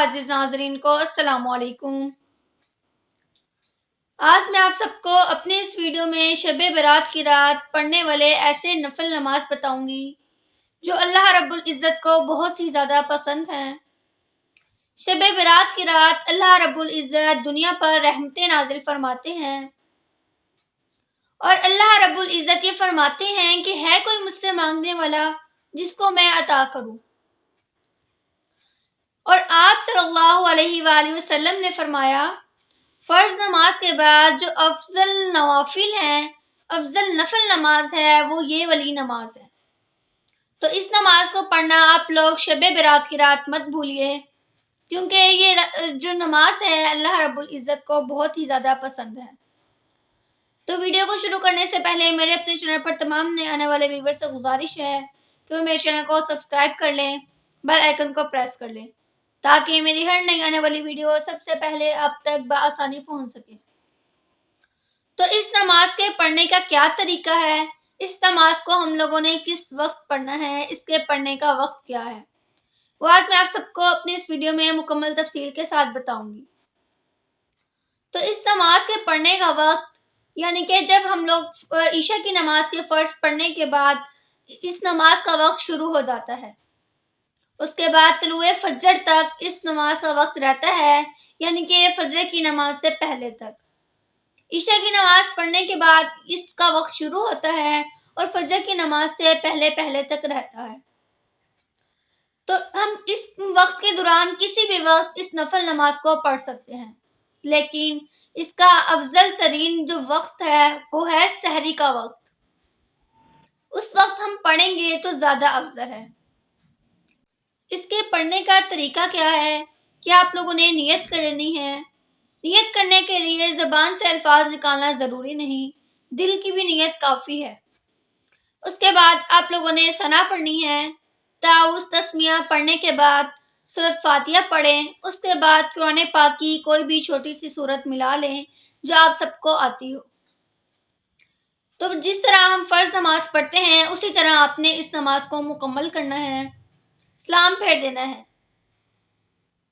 आजिज़ नाज़रीन को अस्सलाम वालेकुम। आज मैं आप सबको अपने इस वीडियो में शब-ए बारात की रात पढ़ने वाले ऐसे नफल नमाज बताऊंगी जो अल्लाह रब्बुल इज़्ज़त को बहुत ही ज़्यादा पसंद हैं। शब-ए बारात की रात अल्लाह रब्बुल इज़्ज़त दुनिया पर रहमतें नाज़िल फरमाते हैं और अल्लाह रब्बुल इज़्ज़त ये फरमाते हैं कि है कोई मुझसे मांगने वाला जिसको मैं अता करूं। और आप सल्लल्लाहु अलैहि वसल्लम ने फरमाया, फर्ज नमाज के बाद जो अफजल नवाफिल हैं, अफजल नफल नमाज है, वो ये वाली नमाज है। तो इस नमाज को पढ़ना आप लोग शब-ए बारात की रात मत भूलिए, क्योंकि ये जो नमाज है अल्लाह रब्बुल इज़्ज़त को बहुत ही ज़्यादा पसंद है। तो वीडियो को शुरू करने से पहले मेरे अपने चैनल पर तमाम नए आने वाले व्यूअर से गुजारिश है कि वो मेरे चैनल को सब्सक्राइब कर लें, बेल आइकन को प्रेस कर लें, ताकि मेरी हर नई आने वाली वीडियो सबसे पहले आप तक बआसानी पहुंच सके। तो इस नमाज के पढ़ने का क्या तरीका है, इस नमाज को हम लोगों ने किस वक्त पढ़ना है, इसके पढ़ने का वक्त क्या है, वो आज मैं आप सबको अपने इस वीडियो में मुकम्मल तफसील के साथ बताऊंगी। तो इस नमाज के पढ़ने का वक्त यानी कि जब हम लोग ईशा की नमाज के फर्ज पढ़ने के बाद इस नमाज का वक्त शुरू हो जाता है, उसके बाद तलुए फजर तक इस नमाज का वक्त रहता है, यानी कि फजर की नमाज से पहले तक। ईशा की नमाज पढ़ने के बाद इसका वक्त शुरू होता है और फजर की नमाज से पहले पहले तक रहता है। तो हम इस वक्त के दौरान किसी भी वक्त इस नफल नमाज को पढ़ सकते हैं, लेकिन इसका अफजल तरीन जो वक्त है वो है सहरी का वक्त। उस वक्त हम पढ़ेंगे तो ज्यादा अफजल है। इसके पढ़ने का तरीका क्या है कि आप लोगों ने नियत करनी है। नियत करने के लिए ज़बान से अल्फाज निकालना ज़रूरी नहीं, दिल की भी नियत काफ़ी है। उसके बाद आप लोगों ने सना पढ़नी है। ताउज़ तस्मिया पढ़ने के बाद सूरत फातिहा पढ़ें। उसके बाद कुरान पाक की कोई भी छोटी सी सूरत मिला लें जो आप सबको आती हो। तो जिस तरह हम फ़र्ज नमाज पढ़ते हैं उसी तरह आपने इस नमाज को मुकम्मल करना है, सलाम फेर देना है।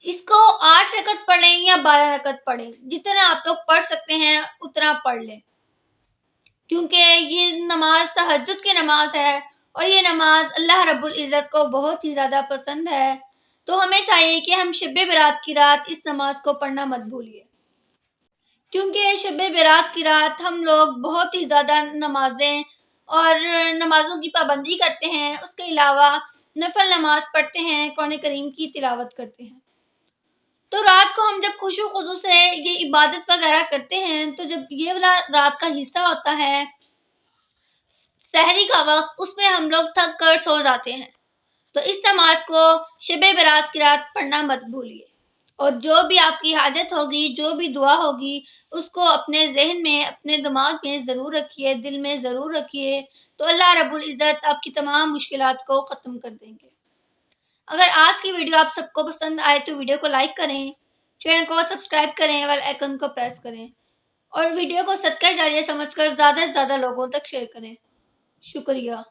इसको 8 रकत पढ़ें या 12 रकत पढ़ें, जितना आप लोग पढ़ सकते हैं उतना पढ़ लें, क्योंकि ये नमाज तहज्जुद की नमाज है और ये नमाज अल्लाह रब्बुल इज़्ज़त को बहुत ही ज़्यादा पसंद है। तो हमें चाहिए कि हम शब-ए बारात की रात इस नमाज को पढ़ना मत भूलिए, क्योंकि शब-ए बारात की रात हम लोग बहुत ही ज़्यादा नमाजें और नमाजों की पाबंदी करते हैं। उसके अलावा नफल नमाज पढ़ते हैं, कुरान करीम की तिलावत करते हैं। तो रात को हम जब खुशू खुजू से ये इबादत वगैरह करते हैं, तो जब ये वाला रात का हिस्सा होता है सहरी का वक्त, उसमें हम लोग थक कर सो जाते हैं। तो इस नमाज को शब-ए बारात की रात पढ़ना मत भूलिए और जो भी आपकी हाजत होगी, जो भी दुआ होगी, उसको अपने जहन में, अपने दिमाग में ज़रूर रखिए, दिल में ज़रूर रखिए। तो अल्लाह रब्बुल इज़्ज़त आपकी तमाम मुश्किलात को ख़त्म कर देंगे। अगर आज की वीडियो आप सबको पसंद आए तो वीडियो को लाइक करें, चैनल को सब्सक्राइब करें, बेल आइकन को प्रेस करें और वीडियो को सदका जारिया समझकर ज़्यादा से ज़्यादा लोगों तक शेयर करें। शुक्रिया।